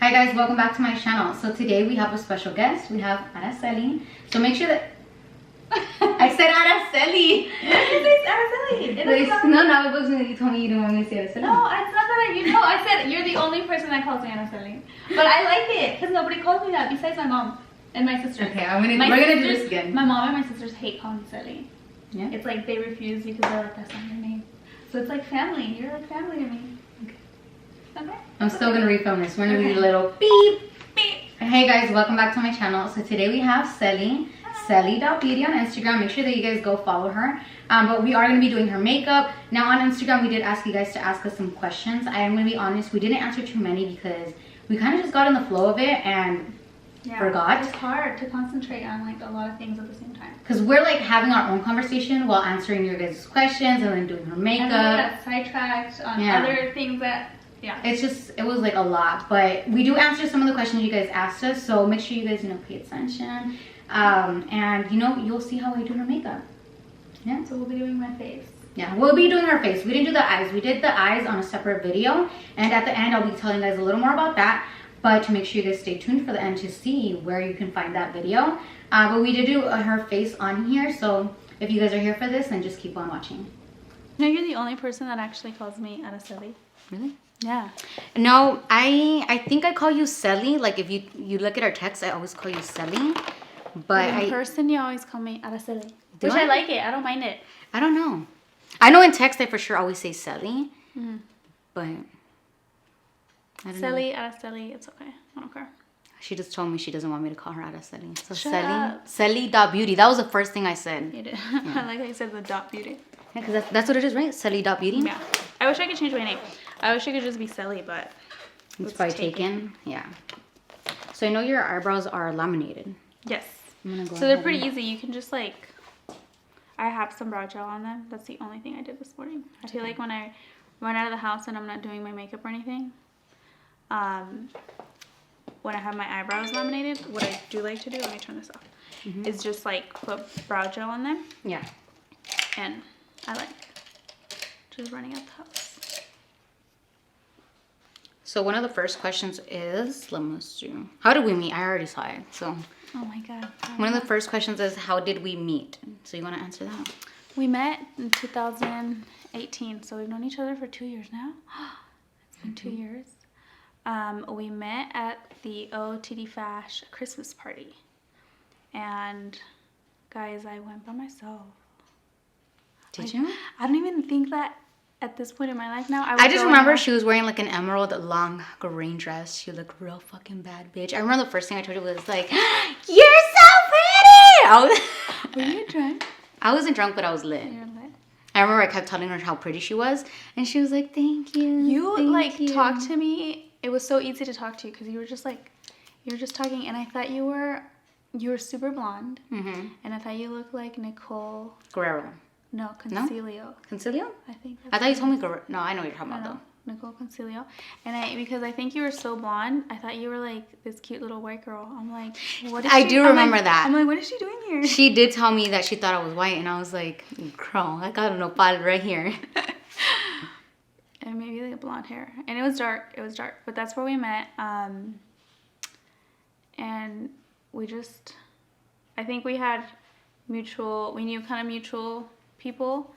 Hi guys, welcome back to my channel. So today we have a special guest. We have Araceli. So make sure that I said Araceli. No, it wasn't. You told me you didn't want me to say Araceli. No, it's not that I said you're the only person that calls me Araceli. But I like it because nobody calls me that besides my mom and my sister. Okay, we're gonna do this again. My mom and my sisters hate calling me Cely. Yeah. It's like they refuse because they're like, that's not your name. So it's like family. You're like family to me. Okay. I'm still gonna refilm this. We're gonna do a little beep, beep. Hey guys, welcome back to my channel. So today we have Cely, Cely.beauty on Instagram. Make sure that you guys go follow her. But we are gonna be doing her makeup. Now on Instagram, we did ask you guys to ask us some questions. I am gonna be honest, we didn't answer too many because we kind of just got in the flow of it and forgot. It's hard to concentrate on like a lot of things at the same time. Because we're like having our own conversation while answering your guys' questions and then doing her makeup. And then we got sidetracked on other things that. Yeah, it was like a lot, but we do answer some of the questions you guys asked us, so make sure you guys pay attention, and you'll see how I do her makeup. Yeah, so we'll be doing my face. Yeah, we'll be doing her face. We didn't do the eyes. We did the eyes on a separate video, and at the end I'll be telling you guys a little more about that, but to make sure you guys stay tuned for the end to see where you can find that video. But we did do her face on here, so if you guys are here for this, then just keep on watching. No, you're the only person that actually calls me Araceli. Really? Yeah. No, I think I call you Cely. Like if you look at our text, I always call you Cely. But in person, you always call me Araceli. Which I like it. I don't mind it. I don't know. I know in text I for sure always say Cely. But I don't Cely, Araceli, it's okay. I don't care. She just told me she doesn't want me to call her Araceli. So Shut Cely.beauty. That was the first thing I said. You did. I like how you said the dot beauty. Yeah, because that's what it is, right? Cely.beauty. Yeah. I wish I could change my name. I wish it could just be Cely, but it's probably taken. Yeah. So I know your eyebrows are laminated. Yes. So they're pretty easy. You can just like, I have some brow gel on them. That's the only thing I did this morning. I feel like when I run out of the house and I'm not doing my makeup or anything, when I have my eyebrows laminated, what I do like to do, let me turn this off, is just like put brow gel on them. Yeah. And I like just running out the house. So one of the first questions is, let me see, how did we meet? I already saw it. So. Oh my God. One of the first questions is, how did we meet? So you want to answer that? We met in 2018. So we've known each other for 2 years now. It's been 2 years. We met at the OTD Fash Christmas party. And guys, I went by myself. Did you? I don't even think that at this point in my life now. I just remember she was wearing like an emerald long green dress. She looked real fucking bad, bitch. I remember the first thing I told you was like, "You're so pretty." Were you drunk? I wasn't drunk, but I was lit. You're lit. I remember I kept telling her how pretty she was, and she was like, "Thank you." You talked to me. It was so easy to talk to you because you were just talking, and I thought you were super blonde, and I thought you looked like Nicole Guerrero. No, Concilio. Concilio? I think. I thought you told me. No, I know what you're talking about though. Nicole Concilio, and because I think you were so blonde, I thought you were like this cute little white girl. I'm like, what is she? I do remember that. I'm like, what is she doing here? She did tell me that she thought I was white, and I was like, girl, I got a nopal right here. And maybe like blonde hair, and it was dark. But that's where we met. And we just, I think we had we knew kind of mutual people,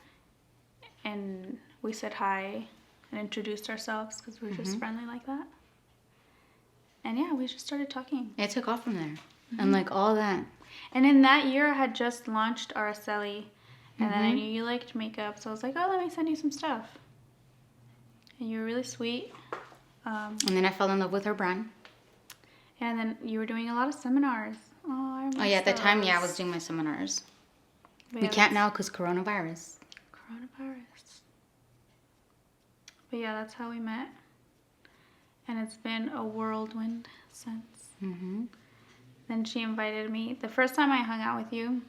and we said hi and introduced ourselves because we were just friendly like that. And yeah, we just started talking. It took off from there. And like all that. And in that year, I had just launched Araceli, and then I knew you liked makeup, so I was like, oh, let me send you some stuff. And you were really sweet. And then I fell in love with her brand. And then you were doing a lot of seminars. Oh, I remember. Oh yeah, at the time, yeah, I was doing my seminars. We can't now because coronavirus. But yeah, that's how we met. And it's been a whirlwind since. Then she invited me. The first time I hung out with you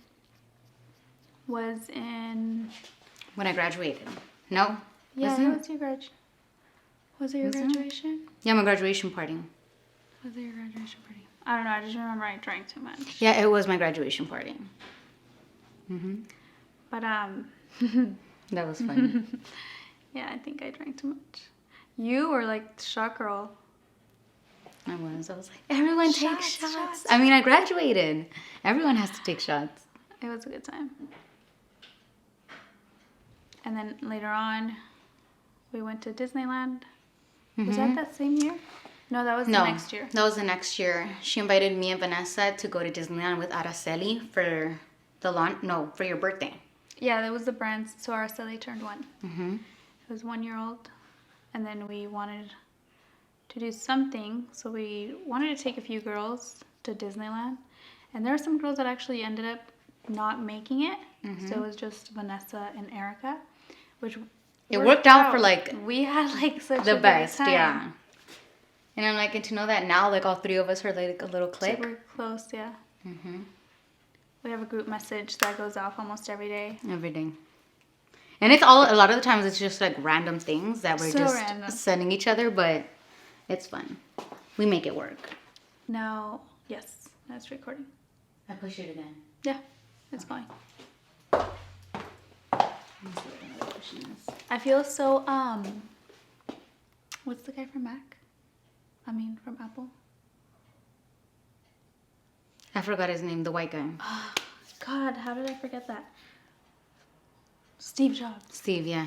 was in... When I graduated. No? Yeah, it was your graduation. Was it your graduation? Yeah, my graduation party. Was it your graduation party? I don't know. I just remember I drank too much. Yeah, it was my graduation party. But that was fun. Yeah, I think I drank too much. You were like the shot girl. I was like, everyone take Shots, shots. shots. I mean, I graduated. Everyone has to take shots. It was a good time. And then later on, we went to Disneyland. Was that same year? No, that was the next year. That was the next year. She invited me and Vanessa to go to Disneyland with Araceli for for your birthday. Yeah, that was the brand's. So Araceli turned 1. It was 1 year old. And then we wanted to do something. So we wanted to take a few girls to Disneyland. And there were some girls that actually ended up not making it. So it was just Vanessa and Erika, which it worked out for like we had like such the a best, great time. yeah. And I'm like, and to know that now, like all 3 of us are like a little clique. Super close, yeah. We have a group message that goes off almost every day. Every day. And it's a lot of the times it's just like random things that we're random. sending each other, but it's fun. We make it work. Now, yes, that's recording. I push it again. Yeah, it's going. I feel so, what's the guy from from Apple? I forgot his name, the white guy. Oh, God, how did I forget that? Steve Jobs. Steve, yeah.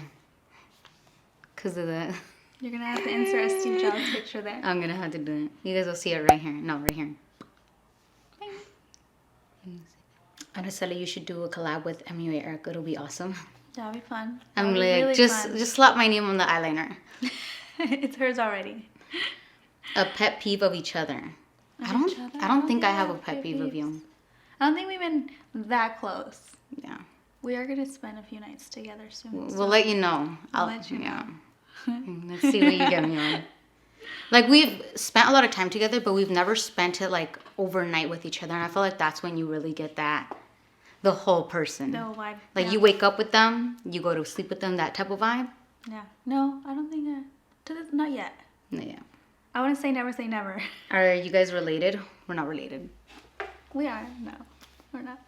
Because of that. You're going to have to insert a Steve Jobs picture there. I'm going to have to do it. You guys will see it right here. No, right here. Araceli, you should do a collab with Muaerika. It'll be awesome. That'll be fun. I'm That'll like, really just fun. just slap my name on the eyeliner. It's hers already. A pet peeve of each other. I don't think I have a pet peeve of you. I don't think we've been that close. Yeah. We are going to spend a few nights together soon. We'll let you know. I'll let you know. Let's see what you get me on. Like, we've spent a lot of time together, but we've never spent it like overnight with each other. And I feel like that's when you really get the whole person. The vibe. Like, you wake up with them, you go to sleep with them, that type of vibe. Yeah. No, I don't think not yet. Yeah. I wouldn't say never say never. Are you guys related? We're not related. We are. No, we're not.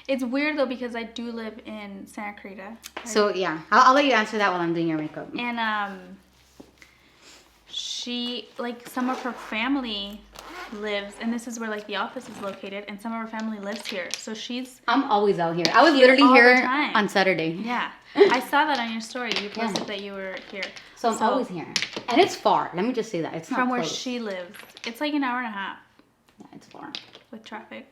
It's weird though because I do live in Santa Cruz. Right? So yeah, I'll let you answer that while I'm doing your makeup. And she, like, some of her family lives, and this is where like the office is located, and some of her family lives here. So I'm always out here. I was literally all the here time. on Saturday. Yeah, I saw that on your story. You posted that you were here. So I'm always here, and it's far. Let me just say that it's not from close. where she lives. It's like an hour and a half. Yeah, it's far with traffic.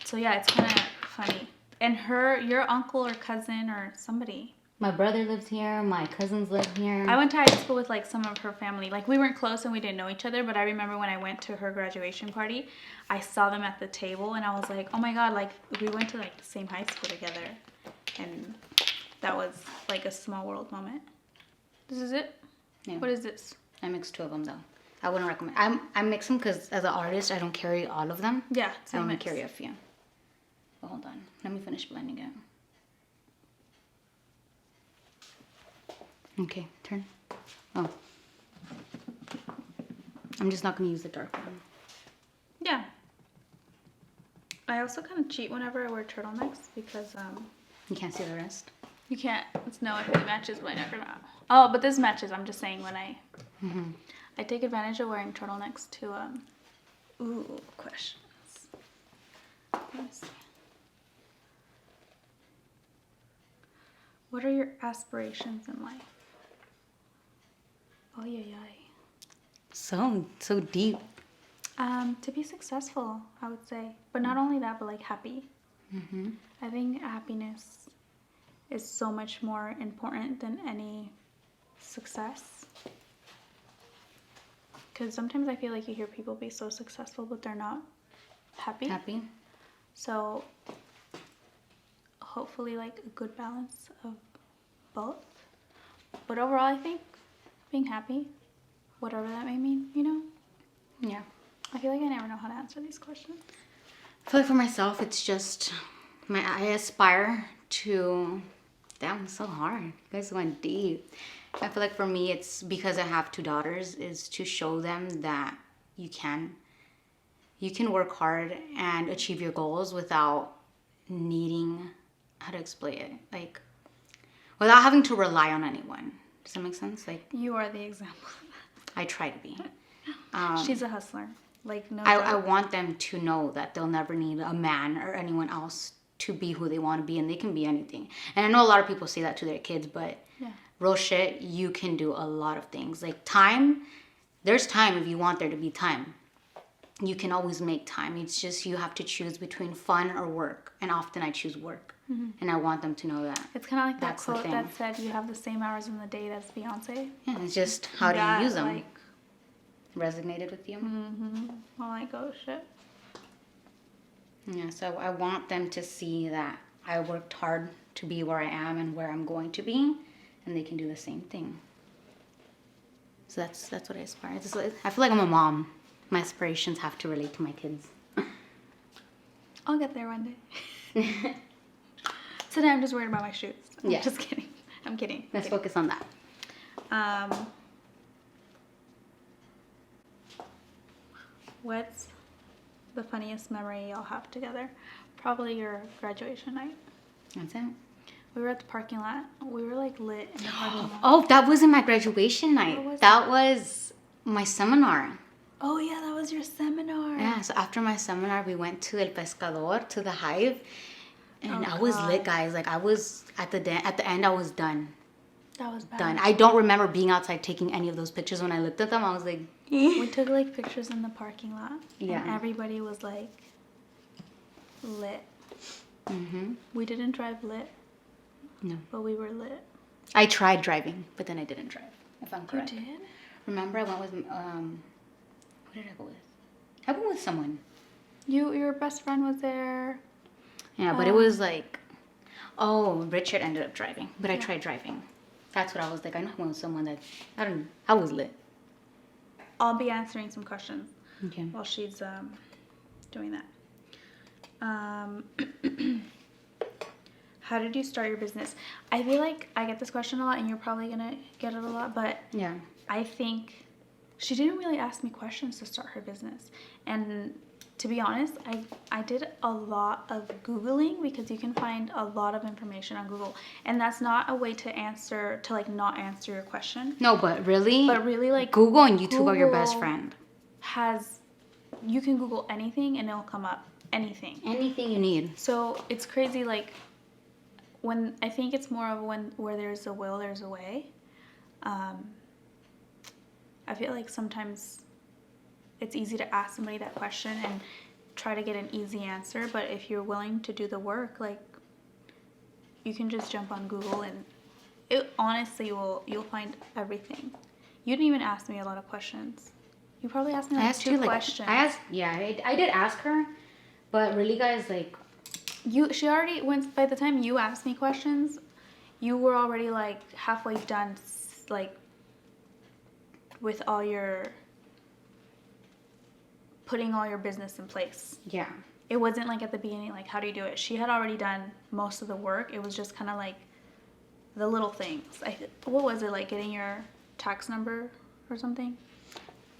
So yeah, it's kind of funny. And your uncle or cousin or somebody. My brother lives here. My cousins live here. I went to high school with like some of her family. Like, we weren't close and we didn't know each other, but I remember when I went to her graduation party, I saw them at the table and I was like, oh my God, like we went to like the same high school together. And that was like a small world moment. This is it? Yeah. What is this? I mixed 2 of them though. I wouldn't recommend. I mix them because as an artist, I don't carry all of them. Yeah, I only carry a few. But hold on. Let me finish blending it. Okay, turn. Oh. I'm just not going to use the dark one. Yeah. I also kind of cheat whenever I wear turtlenecks because you can't see the rest. You can't know if it matches when or not. Oh, but this matches. I'm just saying when I take advantage of wearing turtlenecks to questions. Let me see. What are your aspirations in life? Oh yeah. So deep. To be successful, I would say. But not only that, but like happy. I think happiness is so much more important than any success. Because sometimes I feel like you hear people be so successful, but they're not happy. So hopefully like a good balance of both. But overall, I think being happy, whatever that may mean, you know? Yeah. I feel like I never know how to answer these questions. I feel like for myself, it's just, I aspire to, damn, it's so hard. You guys went deep. I feel like for me, it's because I have 2 daughters, is to show them that you can work hard and achieve your goals without needing, how to explain it, like, without having to rely on anyone. Does that make sense? Like, you are the example. I try to be. She's a hustler. Like, no I joke. want them to know that they'll never need a man or anyone else to be who they want to be, and they can be anything. And I know a lot of people say that to their kids, but real shit, you can do a lot of things. Like time, there's time if you want there to be time. You can always make time. It's just you have to choose between fun or work. And often I choose work. And I want them to know that. It's kind of like that quote that said, you have the same hours in the day as Beyonce. Yeah, it's just how do you use them? Like, resonated with you? I'm like, oh shit. Yeah, so I want them to see that I worked hard to be where I am and where I'm going to be. And they can do the same thing. So that's what I aspire. I feel like I'm a mom. My aspirations have to relate to my kids. I'll get there one day. Today I'm just worried about my shoes. I'm just kidding. I'm kidding. Let's focus on that. What's the funniest memory y'all have together? Probably your graduation night. That's it. We were at the parking lot. We were like lit in the parking lot. Oh, that wasn't my graduation night. That was my seminar. Oh yeah, that was your seminar. Yeah, so after my seminar, we went to El Pescador, to the Hive. And I was lit, guys. Like, I was, at the end, I was done. That was bad. Done. I don't remember being outside taking any of those pictures. When I looked at them, I was like... We took, like, pictures in the parking lot. Yeah. And everybody was, like, lit. Mm-hmm. We didn't drive lit. No. But we were lit. I tried driving, but then I didn't drive, if I'm correct. You did? Remember, I went with... who did I go with? I went with someone. Your best friend was there. Yeah, but it was like... Oh, Richard ended up driving, but I tried driving. That's what I was like. I know I went with someone that... I was lit. I'll be answering some questions okay. while she's doing that. How did you start your business? I feel like I get this question a lot, and you're probably going to get it a lot, but yeah, I think she didn't really ask me questions to start her business. And to be honest, I did a lot of Googling, because you can find a lot of information on Google. And that's not a way to like not answer your question. No, but really, like Google and YouTube are your best friend. You can Google anything and it'll come up. Anything you need. So it's crazy, like, I think it's more of where there's a will, there's a way. I feel like sometimes it's easy to ask somebody that question and try to get an easy answer, but if you're willing to do the work, like, you can just jump on Google and honestly you'll find everything. You didn't even ask me a lot of questions. You probably asked me like two questions. I did ask her, but really, guys, like, she already by the time you asked me questions, you were already like halfway done, like, with all your putting all your business in place. Yeah. It wasn't like at the beginning, like, how do you do it? She had already done most of the work. It was just kind of like the little things. What was it, like getting your tax number or something?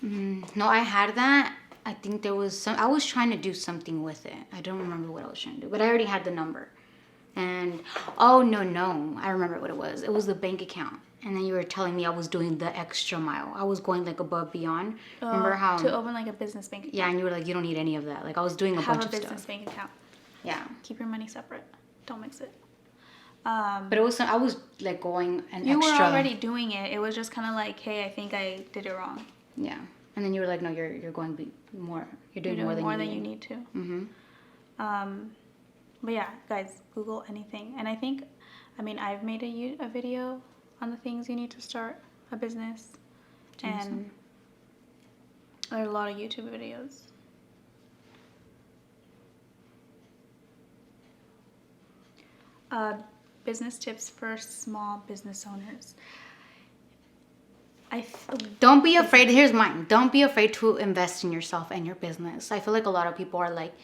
No, I had that. I think there was I was trying to do something with it. I don't remember what I was trying to do, but I already had the number. And, oh, no, I remember what it was. It was the bank account. And then you were telling me I was doing the extra mile. I was going, like, above beyond. Remember how... To open, like, a business bank account. Yeah, and you were like, you don't need any of that. Like, I was doing a bunch of stuff. Have a business bank account. Yeah. Keep your money separate. Don't mix it. But it was... I was, like, going an extra... You were already doing it. It was just kind of like, hey, I think I did it wrong. Yeah. And then you were like, no, you're going more. You're doing more than you need to. Mm-hmm. But yeah, guys, Google anything. And I think, I've made a video on the things you need to start a business. And there are a lot of YouTube videos. Business tips for small business owners. Don't be afraid. Here's mine. Don't be afraid to invest in yourself and your business. I feel like a lot of people are like,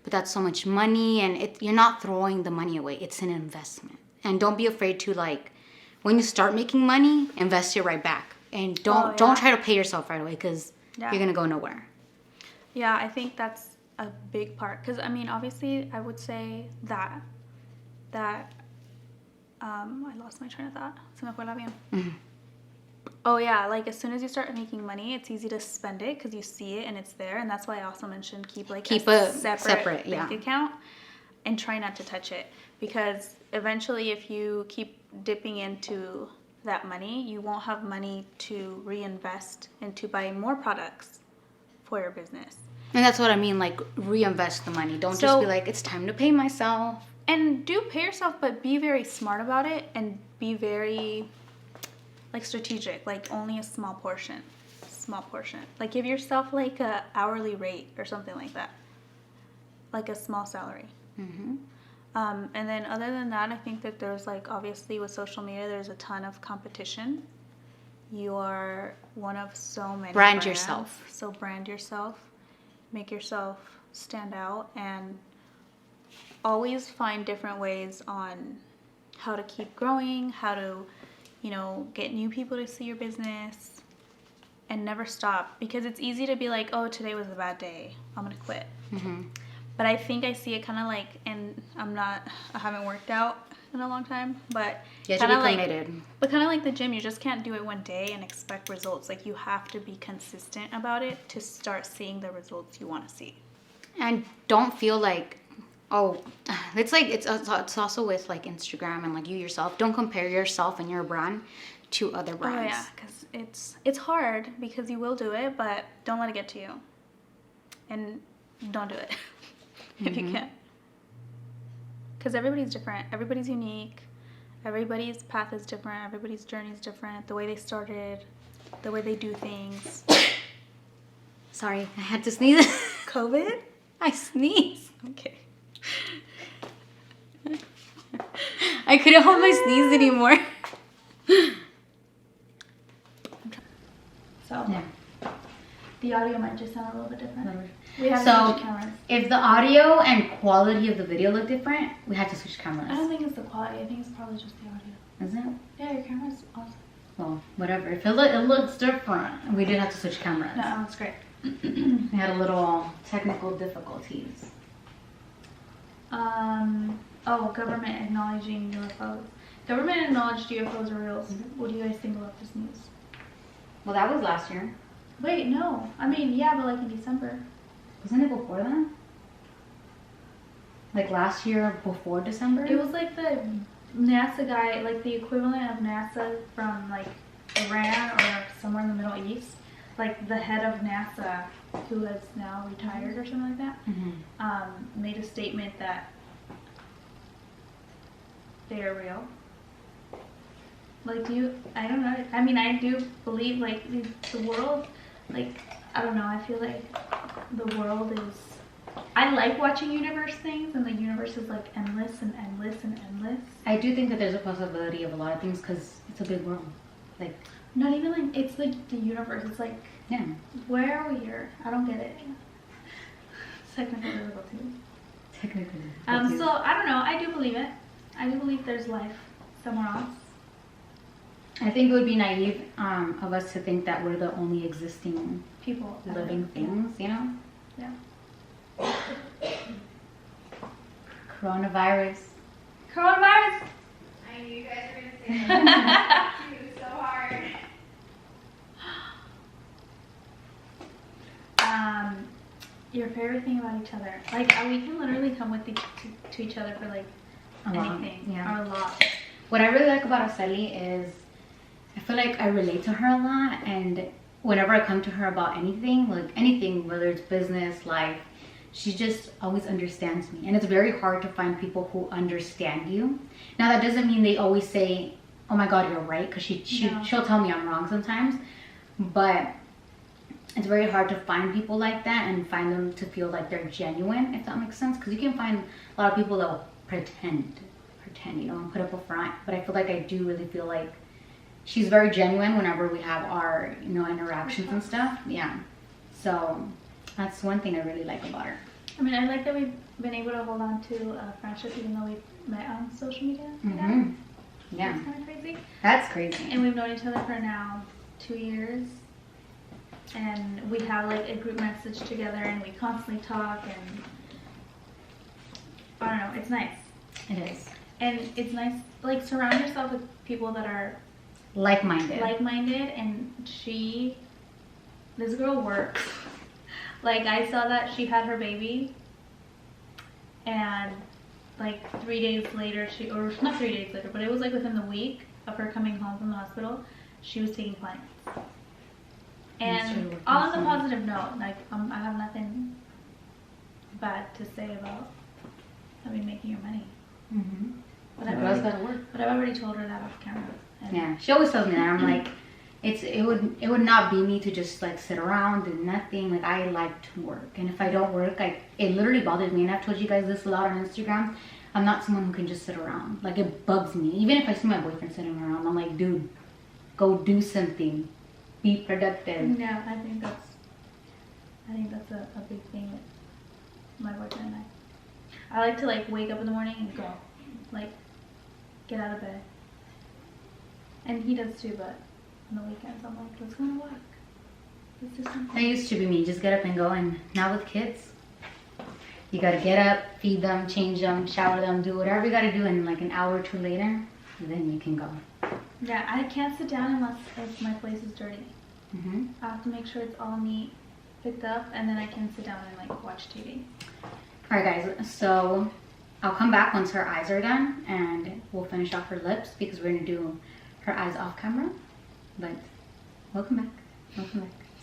but that's so much money, and you're not throwing the money away. It's an investment. And don't be afraid to, like, when you start making money, invest it right back. And don't try to pay yourself right away, because you're going to go nowhere. Yeah, I think that's a big part. Because, obviously, I would say that I lost my train of thought. Se me fue el avión. Mm-hmm. Oh yeah, like as soon as you start making money, it's easy to spend it because you see it and it's there, and that's why I also mentioned keep a separate bank account and try not to touch it, because eventually if you keep dipping into that money, you won't have money to reinvest and to buy more products for your business. And that's what I mean, like reinvest the money. Don't just be like, it's time to pay myself. And do pay yourself, but be very smart about it and be very like strategic, like only a small portion. Like give yourself like a hourly rate or something like that, like a small salary. Mm-hmm. And then other than that, I think that there's like, obviously with social media, there's a ton of competition. You are one of so many brand brands. yourself. So brand yourself, make yourself stand out, and always find different ways on how to keep growing, how to, you know, get new people to see your business, and never stop, because it's easy to be like, oh, today was a bad day, I'm gonna quit. Mm-hmm. But I think I see it kind of like, and I haven't worked out in a long time, but kind of like committed. But kind of like the gym, you just can't do it one day and expect results. Like you have to be consistent about it to start seeing the results you want to see. And don't feel like, oh, it's like it's also with like Instagram and like you yourself. Don't compare yourself and your brand to other brands. Oh yeah, because it's hard, because you will do it, but don't let it get to you, and don't do it if you can. Because everybody's different, everybody's unique, everybody's path is different, everybody's journey is different. The way they started, the way they do things. Sorry, I had to sneeze. COVID? I sneezed. Okay. I couldn't hold my sneeze anymore. So, yeah. The audio might just sound a little bit different. Whatever. We have to switch cameras. If the audio and quality of the video look different, we had to switch cameras. I don't think it's the quality. I think it's probably just the audio. Is it? Yeah, your camera's awesome. Well, whatever. If it looks different, we did have to switch cameras. No, it's great. We had a little technical difficulties. Oh, government acknowledging UFOs. Government acknowledged UFOs are real. Mm-hmm. What do you guys think about this news? Well, that was last year. Wait, no. I mean, yeah, but like in December. Wasn't it before that? Like last year before December? It was like the NASA guy, like the equivalent of NASA from like Iran or somewhere in the Middle East. Like the head of NASA, who has now retired or something like that, made a statement that they are real. Like, I don't know. I mean, I do believe, like, the world, like, I don't know. I feel like the world is, I like watching universe things, and the universe is, like, endless and endless and endless. I do think that there's a possibility of a lot of things, because it's a big world. Like, not even, like, it's, like, the universe. It's, like, yeah. Where are we here? I don't get it. It's technical difficulty. Technically. So, I don't know. I do believe it. I do believe there's life somewhere else. I think it would be naive of us to think that we're the only existing people, living things, you know? Yeah. Coronavirus. Coronavirus! I knew you guys were going to say that. It was so hard. Your favorite thing about each other. Like, we can literally come with to each other for, like, anything. Yeah. Or a lot. What I really like about Araceli is I feel like I relate to her a lot, and whenever I come to her about anything, whether it's business, life, she just always understands me. And it's very hard to find people who understand you. Now, that doesn't mean they always say, oh my God, you're right, because she'll tell me I'm wrong sometimes. But it's very hard to find people like that and find them to feel like they're genuine, if that makes sense. Because you can find a lot of people that will pretend, you know, and put up a front. But I feel like I do really feel like she's very genuine whenever we have our, you know, interactions and stuff. Yeah. So that's one thing I really like about her. I mean, I like that we've been able to hold on to a friendship even though we've met on social media. Mm-hmm. Yeah. That's kind of crazy. That's crazy. And we've known each other for now 2 years. And we have like a group message together, and we constantly talk, and I don't know, it's nice. It is. And it's nice, like, surround yourself with people that are Like-minded. Like-minded, and this girl works. Like, I saw that she had her baby, and like 3 days later, or not 3 days later, but it was like within the week of her coming home from the hospital, she was taking clients. And all on a positive note, like, I have nothing bad to say about, making your money. Mm-hmm. But I've already told her that off camera. Yeah, she always tells me that. I'm like, it would not be me to just like sit around and nothing. Like, I like to work, and if I don't work, it literally bothers me. And I've told you guys this a lot on Instagram. I'm not someone who can just sit around. Like, it bugs me. Even if I see my boyfriend sitting around, I'm like, dude, go do something. Be productive. Yeah, I think that's a big thing with my boyfriend and I like to like wake up in the morning and go, like, get out of bed. And he does too, but on the weekends I'm like, let's go to work. Let's do something. That used to be me, just get up and go. And now with kids, you gotta get up, feed them, change them, shower them, do whatever you gotta do, and like an hour or two later, then you can go. Yeah, I can't sit down unless my place is dirty. Mm-hmm. I have to make sure it's all neat, picked up, and then I can sit down and like watch TV. Alright guys, so I'll come back once her eyes are done and we'll finish off her lips because we're gonna do her eyes off camera. But welcome back.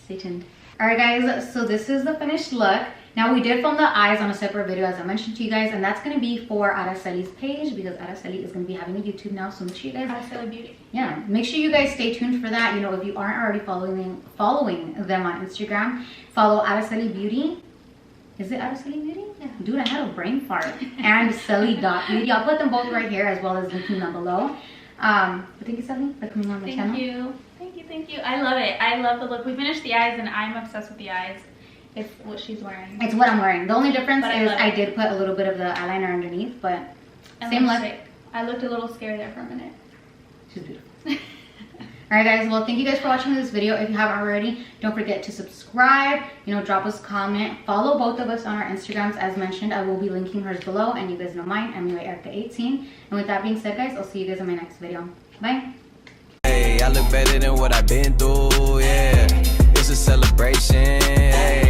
Stay tuned. Alright guys, so this is the finished look. Now, we did film the eyes on a separate video, as I mentioned to you guys, and that's going to be for ARACELI'S page, because Araceli is going to be having a YouTube now, so make sure you guys... Cely.beauty. Yeah, make sure you guys stay tuned for that. You know, if you aren't already following them on Instagram, follow Cely.beauty. Is it Araceli.beauty? Yeah. Dude, I had a brain fart. And Cely.beauty. I'll put them both right here, as well as linking them below. But thank you, Cely, for coming on the channel. Thank you. I love it. I love the look. We finished the eyes, and I'm obsessed with the eyes. It's what she's wearing. It's what I'm wearing. The only difference is I did put a little bit of the eyeliner underneath, but same look. I looked a little scared there for a minute. She's beautiful. Alright guys, well, thank you guys for watching this video. If you haven't already, don't forget to subscribe, drop us a comment, follow both of us on our Instagrams. As mentioned, I will be linking hers below, and you guys know mine. I'm Muaerika 18. And with that being said, guys, I'll see you guys in my next video. Bye. Hey, I look better than what I've been through, yeah. It's a celebration, hey.